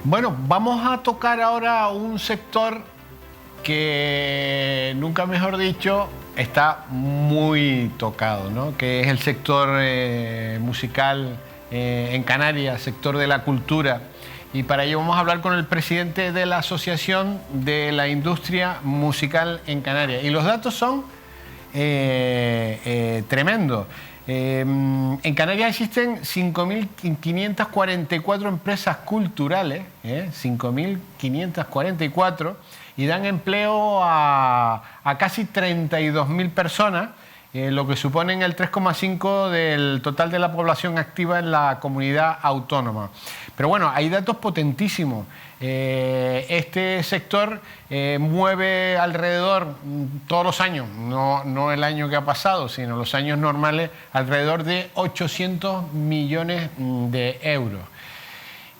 Bueno, vamos a tocar ahora un sector que, nunca mejor dicho, está muy tocado, ¿no? Que es el sector musical en Canarias, sector de la cultura. Y para ello vamos a hablar con el presidente de la Asociación de la Industria Musical en Canarias. Y los datos son tremendos. En Canarias existen 5.544 empresas culturales, 5.544, y dan empleo a casi 32.000 personas, lo que supone el 3,5% del total de la población activa en la comunidad autónoma. Pero bueno, hay datos potentísimos. Este sector mueve alrededor, todos los años, no el año que ha pasado, sino los años normales, alrededor de 800 millones de euros.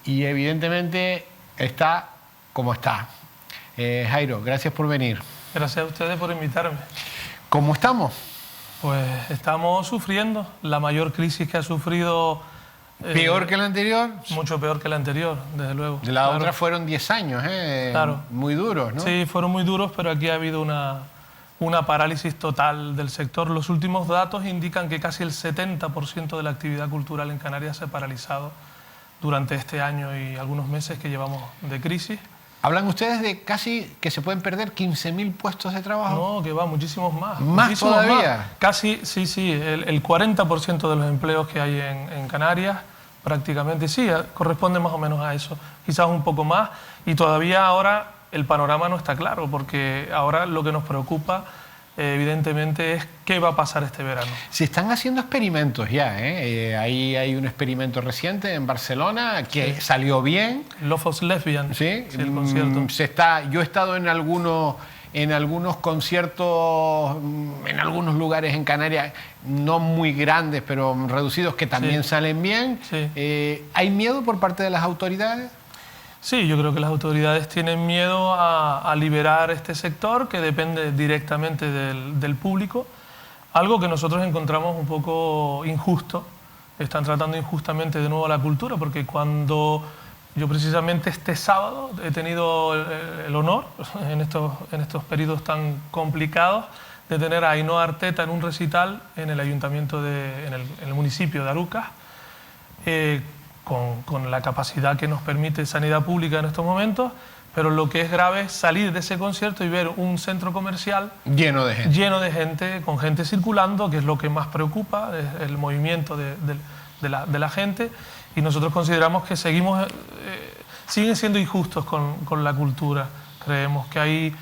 Y evidentemente está como está. Jairo, gracias por venir. Gracias a ustedes por invitarme. ¿Cómo estamos? Pues estamos sufriendo la mayor crisis que ha sufrido. ¿Peor que la anterior? Mucho peor que la anterior, desde luego. De la otra fueron 10 años, Claro. Muy duros, ¿no? Sí, fueron muy duros, pero aquí ha habido una parálisis total del sector. Los últimos datos indican que casi el 70% de la actividad cultural en Canarias se ha paralizado durante este año y algunos meses que llevamos de crisis. ¿Hablan ustedes de casi que se pueden perder 15.000 puestos de trabajo? No, que va, muchísimos más. ¿Más muchísimos todavía? Más. Casi, sí, el 40% de los empleos que hay en Canarias, prácticamente sí, corresponde más o menos a eso, quizás un poco más. Y todavía ahora el panorama no está claro, porque ahora lo que nos preocupa, evidentemente, es qué va a pasar este verano. Se están haciendo experimentos ya, Ahí hay un experimento reciente en Barcelona que salió bien. Love of Lesbian, sí, el concierto. Yo he estado en algunos conciertos, en algunos lugares en Canarias, no muy grandes, pero reducidos, que también salen bien. Sí. ¿Hay miedo por parte de las autoridades? Sí, yo creo que las autoridades tienen miedo a liberar este sector que depende directamente del público, algo que nosotros encontramos un poco injusto. Están tratando injustamente de nuevo la cultura, porque cuando yo precisamente este sábado he tenido el honor, en estos periodos tan complicados, de tener a Ainhoa Arteta en un recital en el ayuntamiento, en el municipio de Arucas, con la capacidad que nos permite sanidad pública en estos momentos, pero lo que es grave es salir de ese concierto y ver un centro comercial lleno de gente, con gente circulando, que es lo que más preocupa, es el movimiento de la gente, y nosotros consideramos que siguen siendo injustos con la cultura. Creemos que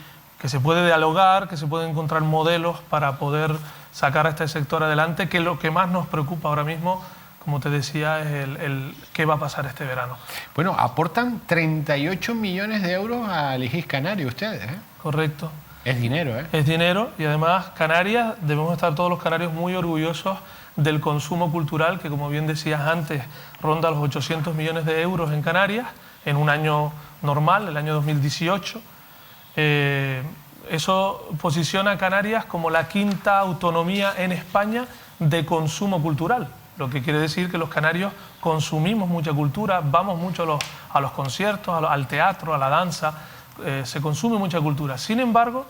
se puede dialogar, que se pueden encontrar modelos para poder sacar a este sector adelante, que lo que más nos preocupa ahora mismo, como te decía, es el qué va a pasar este verano. Bueno, aportan 38 millones de euros al IGIS Canario ustedes, Correcto. Es dinero, Es dinero, y además Canarias, debemos estar todos los canarios muy orgullosos del consumo cultural, que como bien decías antes, ronda los 800 millones de euros en Canarias, en un año normal, el año 2018. Eso posiciona a Canarias como la quinta autonomía en España de consumo cultural. Lo que quiere decir que los canarios consumimos mucha cultura, vamos mucho a los conciertos, al teatro, a la danza, se consume mucha cultura. Sin embargo,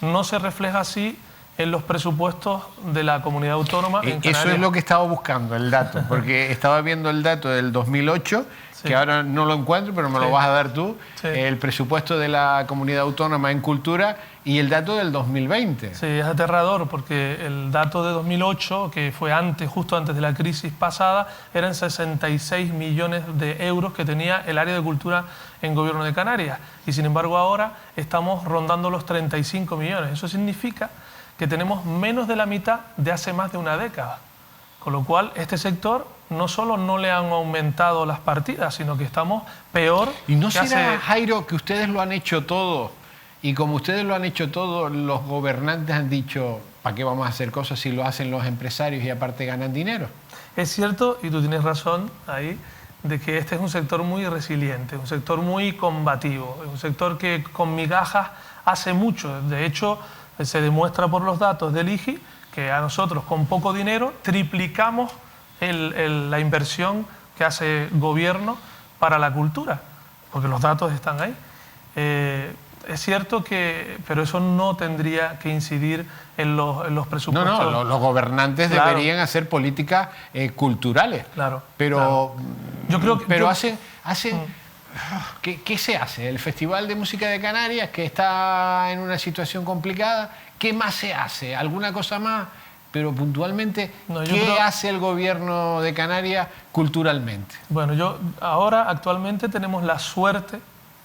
no se refleja así en los presupuestos de la comunidad autónoma en Canarias. Eso es lo que estaba buscando, el dato, porque estaba viendo el dato del 2008, que ahora no lo encuentro, pero me lo vas a dar tú, el presupuesto de la comunidad autónoma en cultura y el dato del 2020. Sí, es aterrador, porque el dato de 2008, que fue justo antes de la crisis pasada, eran 66 millones de euros que tenía el área de cultura en Gobierno de Canarias, y sin embargo ahora estamos rondando los 35 millones. Eso significa que tenemos menos de la mitad de hace más de una década. Con lo cual, este sector no solo no le han aumentado las partidas, sino que estamos peor. ¿Y no será, Jairo, que ustedes lo han hecho todo? Y como ustedes lo han hecho todo, los gobernantes han dicho, ¿para qué vamos a hacer cosas si lo hacen los empresarios y aparte ganan dinero? Es cierto, y tú tienes razón ahí, de que este es un sector muy resiliente, un sector muy combativo, un sector que con migajas hace mucho. De hecho, se demuestra por los datos del IGI que a nosotros con poco dinero triplicamos la inversión que hace el gobierno para la cultura. porque los datos están ahí. Es cierto pero eso no tendría que incidir en los presupuestos. No, los gobernantes deberían hacer políticas culturales. Claro. Pero, yo creo que, ¿qué se hace? El Festival de Música de Canarias, que está en una situación complicada, ¿qué más se hace? ¿Alguna cosa más? Pero puntualmente, ¿qué hace el gobierno de Canarias culturalmente? Bueno, actualmente tenemos la suerte,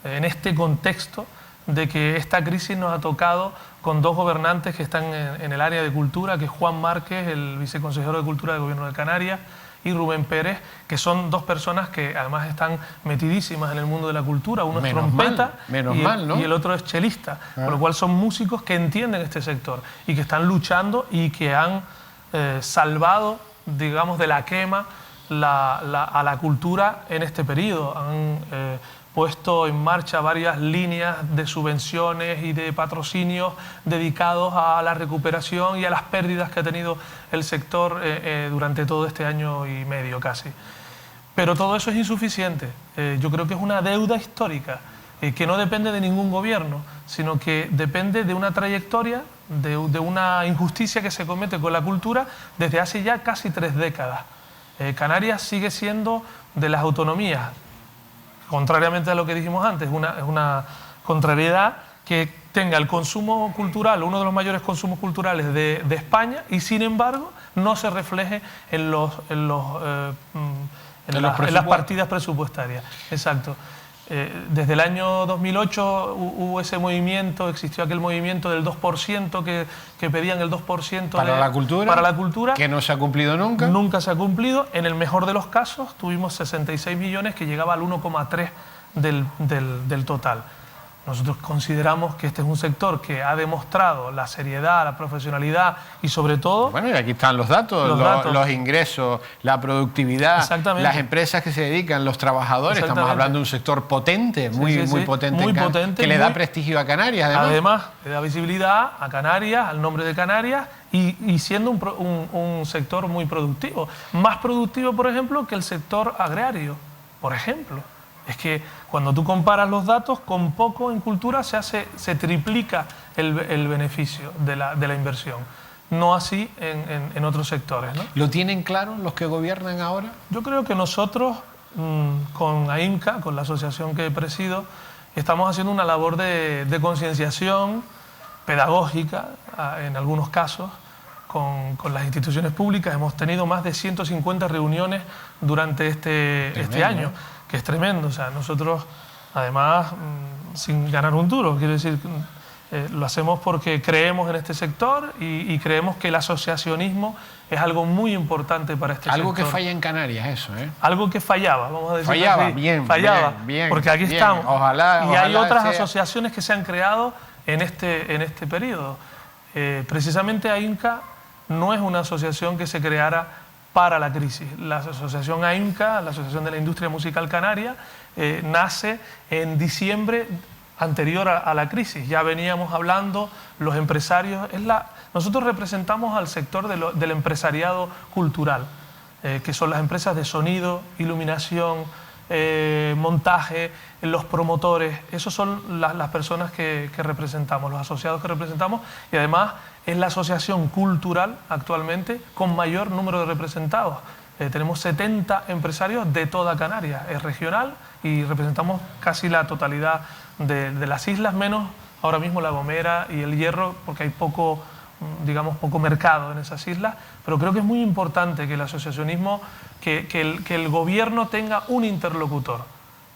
en este contexto, de que esta crisis nos ha tocado con dos gobernantes que están en el área de cultura, que es Juan Márquez, el viceconsejero de Cultura del Gobierno de Canarias, y Rubén Pérez, que son dos personas que además están metidísimas en el mundo de la cultura. Uno es trompeta y el otro es chelista, con lo cual son músicos que entienden este sector y que están luchando y que han salvado, digamos, de la quema a la cultura en este periodo. Han puesto en marcha varias líneas de subvenciones y de patrocinios dedicados a la recuperación y a las pérdidas que ha tenido el sector durante todo este año y medio casi. Pero todo eso es insuficiente. Yo creo que es una deuda histórica que no depende de ningún gobierno, sino que depende de una trayectoria, de una injusticia que se comete con la cultura desde hace ya casi 3 décadas. Canarias sigue siendo de las autonomías, contrariamente a lo que dijimos antes, es una contrariedad que tenga el consumo cultural, uno de los mayores consumos culturales de España, y sin embargo no se refleje en las partidas presupuestarias. Exacto. Desde el año 2008 hubo ese movimiento, existió aquel movimiento del 2% que pedían el 2% para la cultura, que no se ha cumplido nunca. Nunca se ha cumplido. En el mejor de los casos tuvimos 66 millones, que llegaba al 1,3% del total. Nosotros consideramos que este es un sector que ha demostrado la seriedad, la profesionalidad y sobre todo... Bueno, y aquí están los datos, los ingresos, la productividad, las empresas que se dedican, los trabajadores. Estamos hablando de un sector potente, muy potente, que le da prestigio a Canarias. Además, le da visibilidad a Canarias, al nombre de Canarias, y siendo un sector muy productivo. Más productivo, por ejemplo, que el sector agrario, por ejemplo. Es que cuando tú comparas los datos, con poco en cultura se triplica el beneficio de la inversión. No así en otros sectores, ¿no? ¿Lo tienen claro los que gobiernan ahora? Yo creo que nosotros, con AIMCA, con la asociación que presido, estamos haciendo una labor de concienciación pedagógica, en algunos casos, con las instituciones públicas. Hemos tenido más de 150 reuniones durante este año, que es tremendo. O sea, nosotros, además, sin ganar un duro, quiero decir, lo hacemos porque creemos en este sector y creemos que el asociacionismo es algo muy importante para este sector. Algo que falla en Canarias, eso, ¿eh? Algo que fallaba, vamos a decir. Fallaba, así. bien, porque aquí estamos. Y hay otras asociaciones que se han creado en este periodo. Precisamente AIMCA no es una asociación que se creara para la crisis. La asociación AIMCA, la Asociación de la Industria Musical Canaria, nace en diciembre anterior a la crisis. Ya veníamos hablando, los empresarios... Nosotros representamos al sector del empresariado cultural, que son las empresas de sonido, iluminación, montaje, los promotores. Esos son las personas que representamos, los asociados que representamos, y además es la asociación cultural actualmente con mayor número de representados. Tenemos 70 empresarios de toda Canarias, es regional, y representamos casi la totalidad de las islas, menos ahora mismo La Gomera y El Hierro, porque hay poco mercado en esas islas. Pero creo que es muy importante que el asociacionismo, que el gobierno tenga un interlocutor,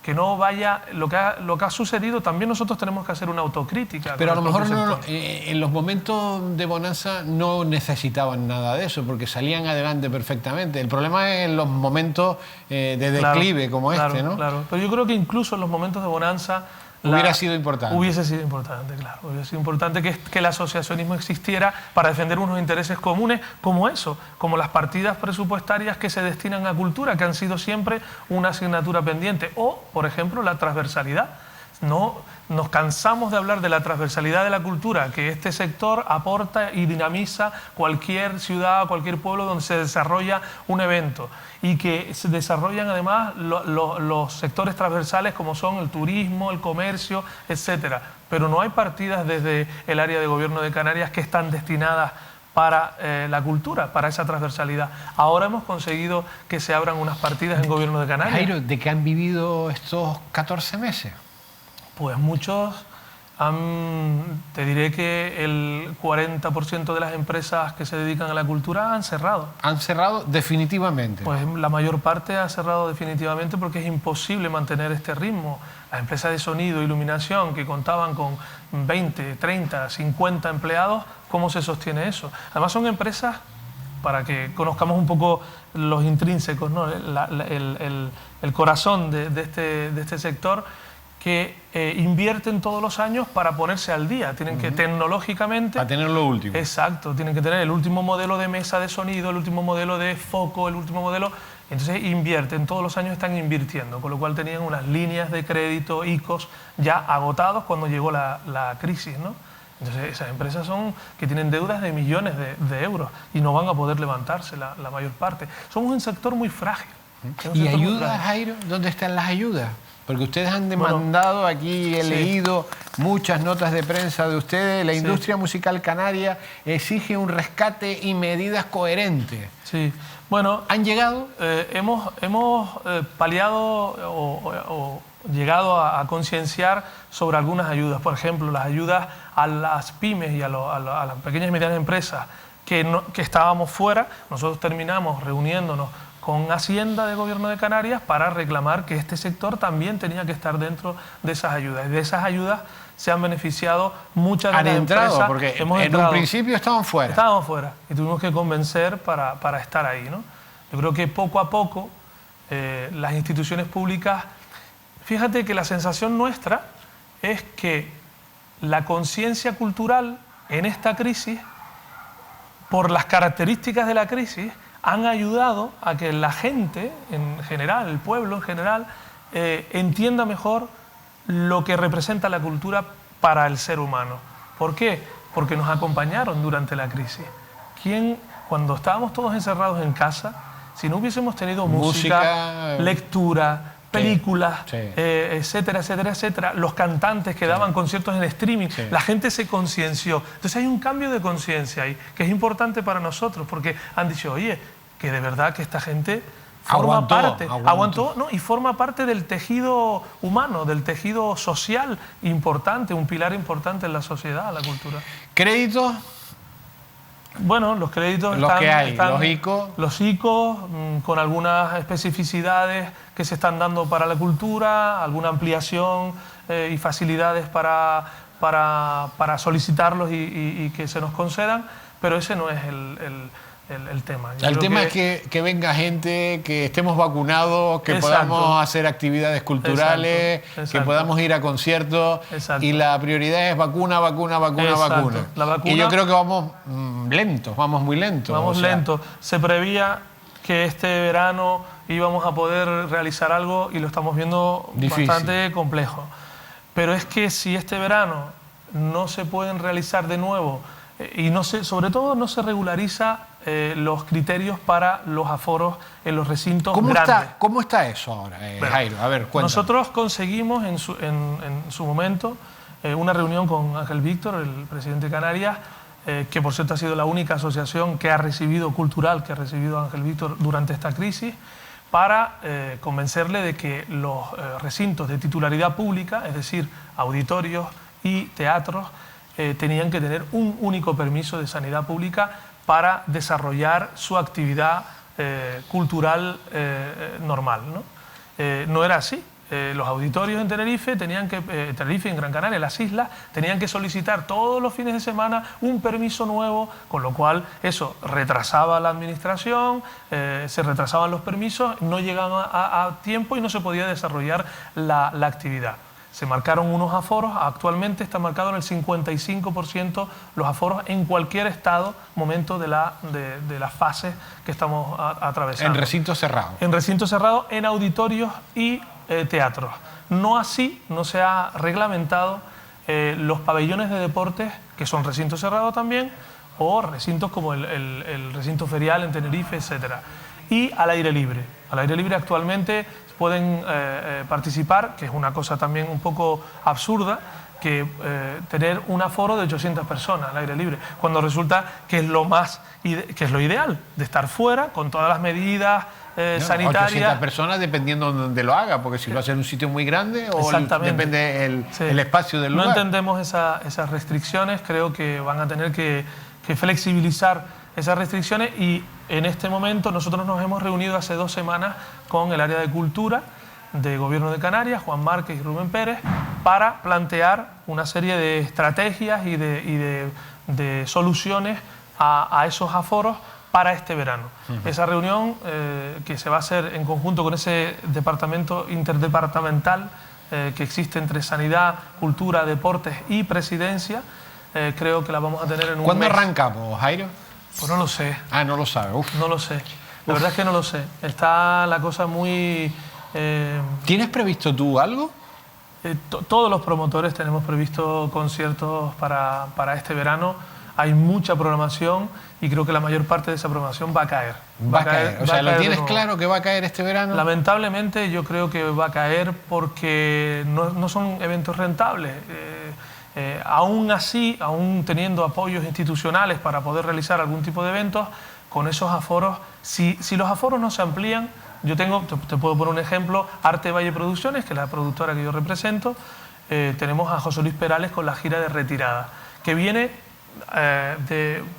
que no vaya... Lo que ha sucedido, también nosotros tenemos que hacer una autocrítica. Pero a lo mejor en los momentos de bonanza no necesitaban nada de eso, porque salían adelante perfectamente. El problema es en los momentos de declive, como este, ¿no? Claro, pero yo creo que incluso en los momentos de bonanza... Hubiese sido importante, claro. Hubiese sido importante que el asociacionismo existiera para defender unos intereses comunes como eso, como las partidas presupuestarias que se destinan a cultura, que han sido siempre una asignatura pendiente, o, por ejemplo, la transversalidad. Nos cansamos de hablar de la transversalidad de la cultura, que este sector aporta y dinamiza cualquier ciudad, cualquier pueblo donde se desarrolla un evento, y que se desarrollan además los sectores transversales como son el turismo, el comercio, etcétera. Pero no hay partidas desde el área de gobierno de Canarias que están destinadas para la cultura, para esa transversalidad. Ahora hemos conseguido que se abran unas partidas en gobierno de Canarias. Jairo, ¿de qué han vivido estos 14 meses? Pues muchos te diré que el 40% de las empresas que se dedican a la cultura han cerrado. ¿Han cerrado definitivamente? Pues la mayor parte ha cerrado definitivamente porque es imposible mantener este ritmo. Las empresas de sonido e iluminación que contaban con 20, 30, 50 empleados, ¿cómo se sostiene eso? Además son empresas, para que conozcamos un poco los intrínsecos, ¿no? El corazón de este sector, que invierten todos los años para ponerse al día. Tienen que tecnológicamente... A tener lo último. Exacto, tienen que tener el último modelo de mesa de sonido, el último modelo de foco, el último modelo... Entonces invierten, todos los años están invirtiendo, con lo cual tenían unas líneas de crédito, ICOs, ya agotados cuando llegó la crisis, ¿no? Entonces esas empresas son que tienen deudas de millones de euros y no van a poder levantarse la mayor parte. Somos un sector muy frágil. ¿Y ayudas, Jairo? ¿Dónde están las ayudas? Porque ustedes han demandado, aquí he leído muchas notas de prensa de ustedes, la industria musical canaria exige un rescate y medidas coherentes. Sí, bueno... ¿Han llegado? Hemos paliado o llegado a concienciar sobre algunas ayudas. Por ejemplo, las ayudas a las pymes y a las pequeñas y medianas empresas que estábamos fuera. Nosotros terminamos reuniéndonos con Hacienda de Gobierno de Canarias para reclamar que este sector también tenía que estar dentro de esas ayudas. Y de esas ayudas se han beneficiado muchas de las empresas. Porque en un principio estaban fuera. Estábamos fuera y tuvimos que convencer para estar ahí, ¿no? Yo creo que poco a poco las instituciones públicas... Fíjate que la sensación nuestra es que la conciencia cultural en esta crisis, por las características de la crisis, han ayudado a que la gente en general, el pueblo en general, entienda mejor lo que representa la cultura para el ser humano. ¿Por qué? Porque nos acompañaron durante la crisis. Cuando estábamos todos encerrados en casa, si no hubiésemos tenido música, lectura, películas, etcétera, etcétera, etcétera, los cantantes que daban conciertos en streaming, la gente se concienció. Entonces hay un cambio de conciencia ahí, que es importante para nosotros, porque han dicho, oye, que de verdad que esta gente aguantó, ¿no? Y forma parte del tejido humano, del tejido social importante, un pilar importante en la sociedad, la cultura. ¿Créditos? Bueno, los créditos están los ICOs, con algunas especificidades que se están dando para la cultura, alguna ampliación y facilidades para solicitarlos y que se nos concedan, pero ese no es el tema. El tema es que venga gente, que estemos vacunados, que podamos hacer actividades culturales, que podamos ir a conciertos. Y la prioridad es vacuna. Y yo creo que vamos lentos, vamos muy lentos. Vamos lentos. Se preveía que este verano íbamos a poder realizar algo y lo estamos viendo bastante complejo. Pero es que si este verano no se pueden realizar de nuevo y sobre todo no se regulariza los criterios para los aforos en los recintos grandes. ¿Cómo está eso ahora, Jairo? A ver, cuéntame. Nosotros conseguimos en su momento una reunión con Ángel Víctor, el presidente de Canarias, que por cierto ha sido la única asociación cultural que ha recibido a Ángel Víctor durante esta crisis, para convencerle de que los recintos de titularidad pública, es decir, auditorios y teatros, tenían que tener un único permiso de sanidad pública para desarrollar su actividad cultural normal, ¿no? No era así. Los auditorios en Tenerife Tenerife, en Gran Canaria, en las islas, tenían que solicitar todos los fines de semana un permiso nuevo, con lo cual eso retrasaba la administración, se retrasaban los permisos, no llegaban a tiempo y no se podía desarrollar la actividad. Se marcaron unos aforos, actualmente está marcado en el 55% los aforos en cualquier momento de las fases que estamos atravesando. En recintos cerrados. En recintos cerrados, en auditorios y teatros. No así, no se ha reglamentado los pabellones de deportes, que son recintos cerrados también, o recintos como el recinto ferial en Tenerife, etcétera. Y al aire libre. Al aire libre actualmente pueden participar, que es una cosa también un poco absurda, que tener un aforo de 800 personas al aire libre, cuando resulta que es lo ideal, de estar fuera con todas las medidas sanitarias. 800 personas dependiendo de donde lo haga, porque si lo hace en un sitio muy grande o depende el espacio del lugar. No entendemos esas restricciones, creo que van a tener que flexibilizar esas restricciones, y en este momento nosotros nos hemos reunido hace 2 semanas con el área de cultura de Gobierno de Canarias, Juan Márquez y Rubén Pérez, para plantear una serie de estrategias y de soluciones a esos aforos para este verano. Esa reunión que se va a hacer en conjunto con ese departamento interdepartamental que existe entre Sanidad, Cultura, Deportes y Presidencia, creo que la vamos a tener en un mes. ¿Cuándo arrancamos, Jairo? Pues no lo sé. Ah, no lo sabe. No lo sé. La verdad es que no lo sé. Está la cosa muy... ¿Tienes previsto tú algo? Todos los promotores tenemos previsto conciertos para este verano. Hay mucha programación y creo que la mayor parte de esa programación va a caer. Va a caer. O sea, ¿lo tienes claro que va a caer este verano? Lamentablemente yo creo que va a caer porque no son eventos rentables. Aún así, aún teniendo apoyos institucionales para poder realizar algún tipo de eventos, con esos aforos, si los aforos no se amplían, te puedo poner un ejemplo, Arte Valle Producciones, que es la productora que yo represento, tenemos a José Luis Perales con la gira de retirada, que viene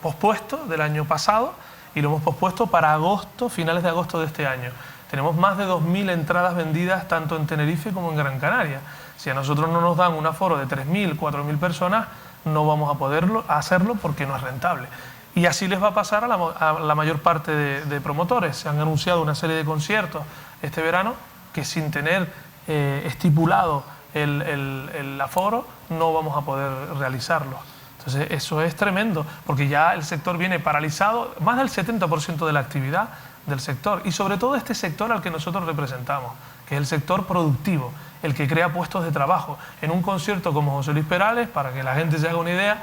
pospuesto del año pasado, y lo hemos pospuesto para agosto, finales de agosto de este año. Tenemos más de 2.000 entradas vendidas tanto en Tenerife como en Gran Canaria. Si a nosotros no nos dan un aforo de 3.000, 4.000 personas, no vamos a poder hacerlo porque no es rentable. Y así les va a pasar a la mayor parte de promotores. Se han anunciado una serie de conciertos este verano que sin tener estipulado el aforo no vamos a poder realizarlo. Entonces eso es tremendo, porque ya el sector viene paralizado, más del 70% de la actividad del sector, y sobre todo este sector al que nosotros representamos, que es el sector productivo, el que crea puestos de trabajo. En un concierto como José Luis Perales, para que la gente se haga una idea,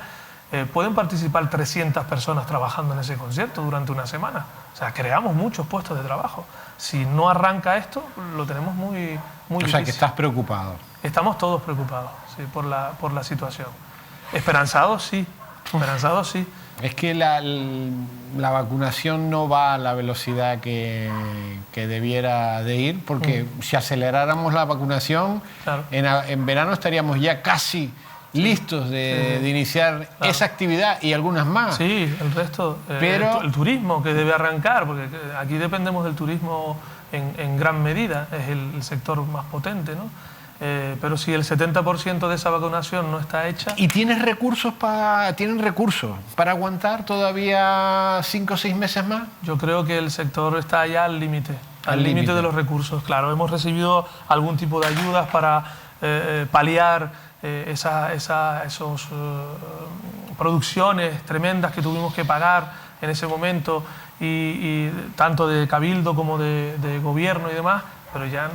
pueden participar 300 personas trabajando en ese concierto durante una semana. O sea, creamos muchos puestos de trabajo. Si no arranca esto, lo tenemos muy difícil. O sea, que estás preocupado. Estamos todos preocupados, sí, por la situación. Esperanzados, sí. Esperanzados, sí. Es que la vacunación no va a la velocidad que debiera de ir, porque si aceleráramos la vacunación, claro, en verano estaríamos ya casi listos de iniciar esa actividad y algunas más. Sí, el resto. Pero el turismo que debe arrancar, porque aquí dependemos del turismo en gran medida, es el sector más potente, ¿no? Pero si el 70% de esa vacunación no está hecha... ¿Y tienen recursos para aguantar todavía 5 o 6 meses más? Yo creo que el sector está ya al límite de los recursos. Claro, hemos recibido algún tipo de ayudas para paliar esas producciones tremendas que tuvimos que pagar en ese momento, y tanto de Cabildo como de gobierno y demás, pero ya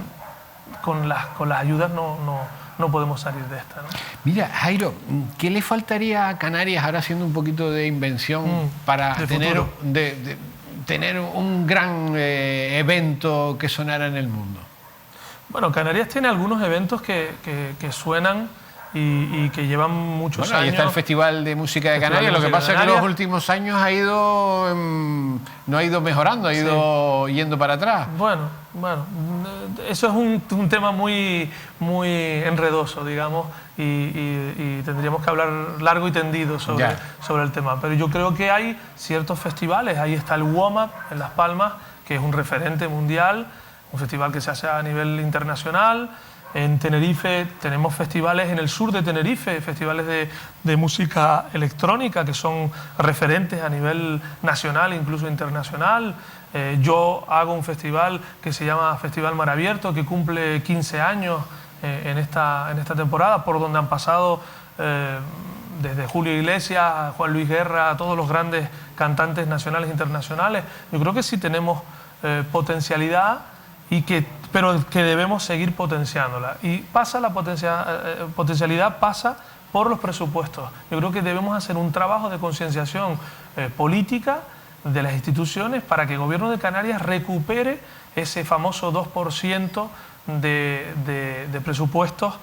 con las ayudas no podemos salir de esta, ¿no? Mira, Jairo, ¿qué le faltaría a Canarias, ahora haciendo un poquito de invención, para tener un gran evento que sonara en el mundo? Bueno, Canarias tiene algunos eventos que suenan y que llevan muchos años. Ahí está el Festival de Música de Canarias. Lo que pasa es que los últimos años no ha ido mejorando, ha ido yendo para atrás. Bueno, eso es un tema muy enredoso, digamos, y tendríamos que hablar largo y tendido sobre el tema. Pero yo creo que hay ciertos festivales. Ahí está el WOMAP en Las Palmas, que es un referente mundial, un festival que se hace a nivel internacional. En Tenerife tenemos festivales, en el sur de Tenerife, festivales de música electrónica que son referentes a nivel nacional e incluso internacional. Yo hago un festival que se llama Festival Mar Abierto, que cumple 15 años en esta temporada, por donde han pasado desde Julio Iglesias, Juan Luis Guerra, todos los grandes cantantes nacionales e internacionales. Yo creo que sí tenemos potencialidad, y que pero que debemos seguir potenciándola. Y pasa la potencialidad pasa por los presupuestos. Yo creo que debemos hacer un trabajo de concienciación política de las instituciones para que el Gobierno de Canarias recupere ese famoso 2% de presupuestos,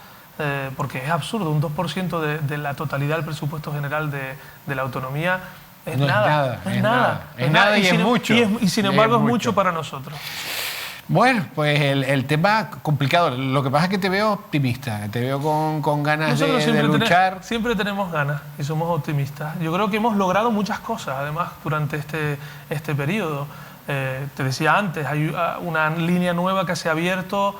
porque es absurdo, un 2% de la totalidad del presupuesto general de la autonomía es nada. Es nada y es mucho. Y sin embargo es mucho para nosotros. Bueno, pues el tema complicado. Lo que pasa es que te veo optimista, te veo con ganas de luchar. Siempre tenemos ganas y somos optimistas. Yo creo que hemos logrado muchas cosas, además, durante este periodo. Te decía antes, hay una línea nueva que se ha abierto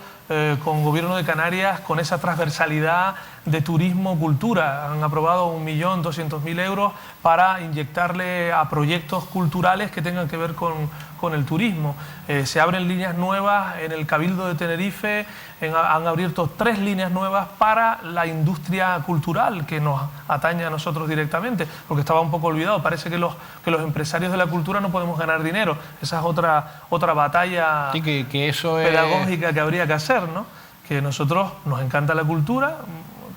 con Gobierno de Canarias, con esa transversalidad de turismo-cultura. Han aprobado 1.200.000 euros para inyectarle a proyectos culturales que tengan que ver con el turismo. Se abren líneas nuevas en el Cabildo de Tenerife, han abierto 3 líneas nuevas para la industria cultural que nos atañe a nosotros directamente, porque estaba un poco olvidado. Parece que los empresarios de la cultura no podemos ganar dinero. Esa es otra batalla que eso pedagógica que habría que hacer, ¿no? Que nosotros nos encanta la cultura,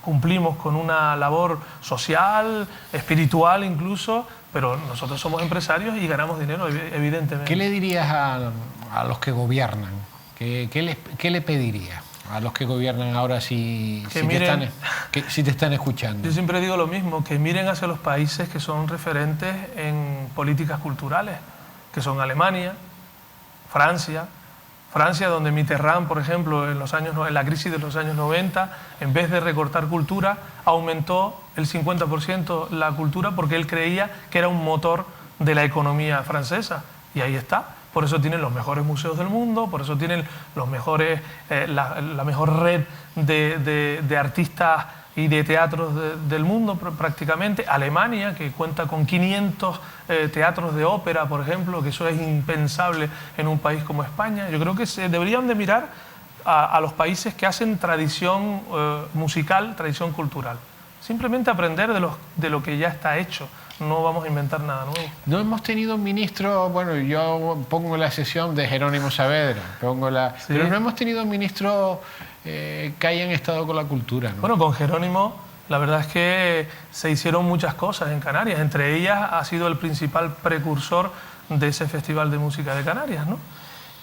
cumplimos con una labor social, espiritual incluso, pero nosotros somos empresarios y ganamos dinero, evidentemente. ¿Qué le dirías a los que gobiernan? ¿Qué le pedirías a los que gobiernan ahora si te están escuchando? Yo siempre digo lo mismo, que miren hacia los países que son referentes en políticas culturales, que son Alemania, Francia, donde Mitterrand, por ejemplo, en la crisis de los años 90, en vez de recortar cultura, aumentó el 50% la cultura porque él creía que era un motor de la economía francesa. Y ahí está. Por eso tienen los mejores museos del mundo, por eso tienen los mejores, la mejor red de artistas y de teatros del mundo prácticamente. Alemania, que cuenta con 500 teatros de ópera, por ejemplo, que eso es impensable en un país como España. Yo creo que se deberían de mirar a los países que hacen tradición musical, tradición cultural. Simplemente aprender de lo que ya está hecho. No vamos a inventar nada nuevo. No hemos tenido un ministro, bueno, yo pongo la excepción de Jerónimo Saavedra, sí, pero no hemos tenido un ministro que hayan estado con la cultura, ¿no? Bueno, con Jerónimo la verdad es que se hicieron muchas cosas en Canarias, entre ellas ha sido el principal precursor de ese Festival de Música de Canarias, ¿no?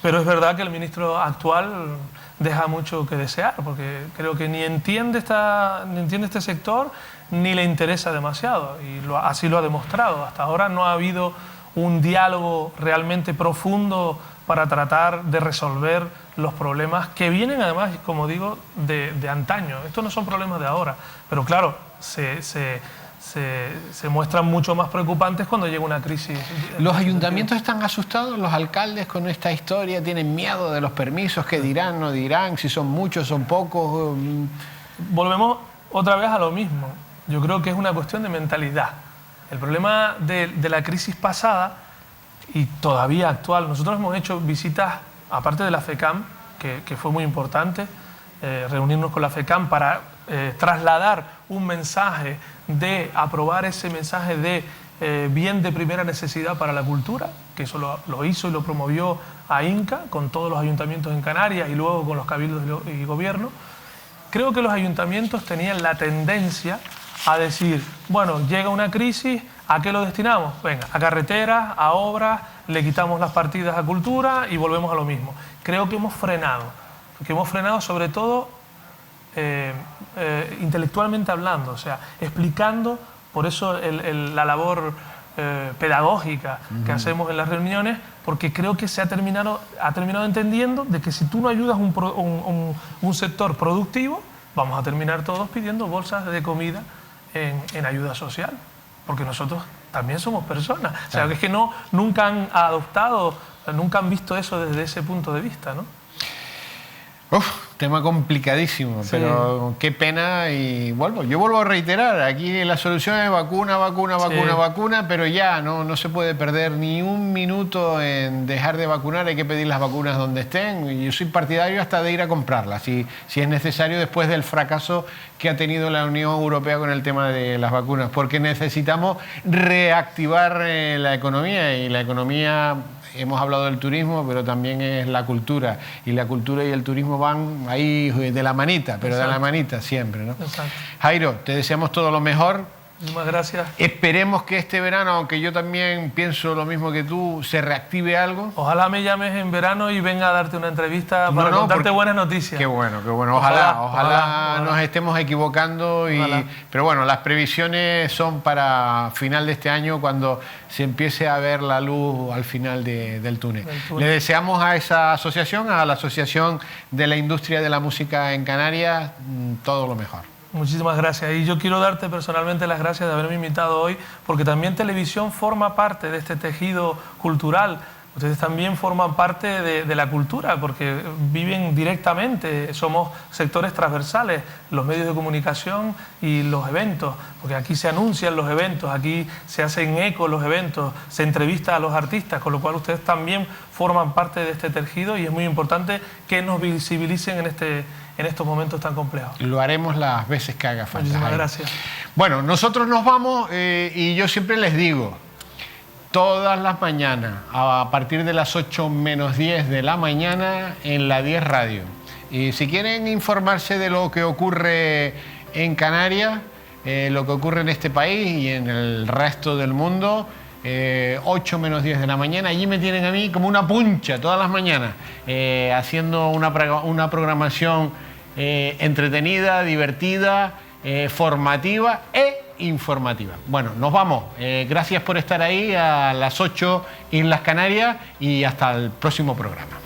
Pero es verdad que el ministro actual deja mucho que desear, porque creo que ni entiende este sector, ni le interesa demasiado, y así lo ha demostrado. Hasta ahora no ha habido un diálogo realmente profundo para tratar de resolver los problemas que vienen además, como digo, de antaño. Estos no son problemas de ahora, pero claro, se muestran mucho más preocupantes cuando llega una crisis. ¿Los ayuntamientos están asustados, los alcaldes, con esta historia? ¿Tienen miedo de los permisos? ¿Qué dirán, no dirán? ¿Si son muchos, son pocos? Volvemos otra vez a lo mismo. Yo creo que es una cuestión de mentalidad. El problema de la crisis pasada y todavía actual, nosotros hemos hecho visitas, aparte de la FECAM, que fue muy importante, reunirnos con la FECAM para trasladar un mensaje de aprobar ese mensaje de bien de primera necesidad para la cultura, que eso lo hizo y lo promovió AINCA con todos los ayuntamientos en Canarias y luego con los cabildos y gobierno. Creo que los ayuntamientos tenían la tendencia a decir, bueno, llega una crisis, ¿a qué lo destinamos? Venga, a carreteras, a obras, le quitamos las partidas a cultura y volvemos a lo mismo. Creo que hemos frenado sobre todo intelectualmente hablando, o sea, explicando, por eso la labor pedagógica que hacemos en las reuniones, porque creo que se ha terminado entendiendo de que si tú no ayudas un sector productivo, vamos a terminar todos pidiendo bolsas de comida en ayuda social, porque nosotros también somos personas. O sea, que es que nunca han adoptado, nunca han visto eso desde ese punto de vista, ¿no? Uf. Tema complicadísimo, Sí. pero qué pena. Y yo vuelvo a reiterar, aquí la solución es vacuna, vacuna, vacuna, Sí. vacuna, pero ya no se puede perder ni un minuto en dejar de vacunar. Hay que pedir las vacunas donde estén, y yo soy partidario hasta de ir a comprarlas si es necesario, después del fracaso que ha tenido la Unión Europea con el tema de las vacunas, porque necesitamos reactivar la economía, y la economía, hemos hablado del turismo, pero también es la cultura, y la cultura y el turismo van ahí de la manita, pero de la manita siempre, ¿no? Exacto. Jairo, te deseamos todo lo mejor. Muchísimas gracias. Esperemos que este verano, aunque yo también pienso lo mismo que tú, se reactive algo. Ojalá me llames en verano y venga a darte una entrevista para No, contarte porque- buenas noticias. Qué bueno, qué bueno. Ojalá nos estemos equivocando. Ojalá. Pero bueno, las previsiones son para final de este año, cuando se empiece a ver la luz al final del túnel. Le deseamos a esa asociación, a la Asociación de la Industria de la Música en Canarias, todo lo mejor. Muchísimas gracias. Y yo quiero darte personalmente las gracias de haberme invitado hoy, porque también televisión forma parte de este tejido cultural. Ustedes también forman parte de la cultura, porque viven directamente, somos sectores transversales, los medios de comunicación y los eventos, porque aquí se anuncian los eventos, aquí se hacen eco los eventos, se entrevista a los artistas, con lo cual ustedes también forman parte de este tejido, y es muy importante que nos visibilicen en estos momentos tan complejos. Lo haremos las veces que haga falta. Muchísimas Jairo. gracias. Bueno, nosotros nos vamos, y yo siempre les digo, todas las mañanas, a partir de las 8 menos 10 de la mañana, en la 10 Radio. Y si quieren informarse de lo que ocurre en Canarias, lo que ocurre en este país y en el resto del mundo, 8 menos 10 de la mañana, allí me tienen a mí como una puncha todas las mañanas, haciendo una programación entretenida, divertida, formativa e informativa. Bueno, nos vamos. Gracias por estar ahí a las 8 Islas Canarias, y hasta el próximo programa.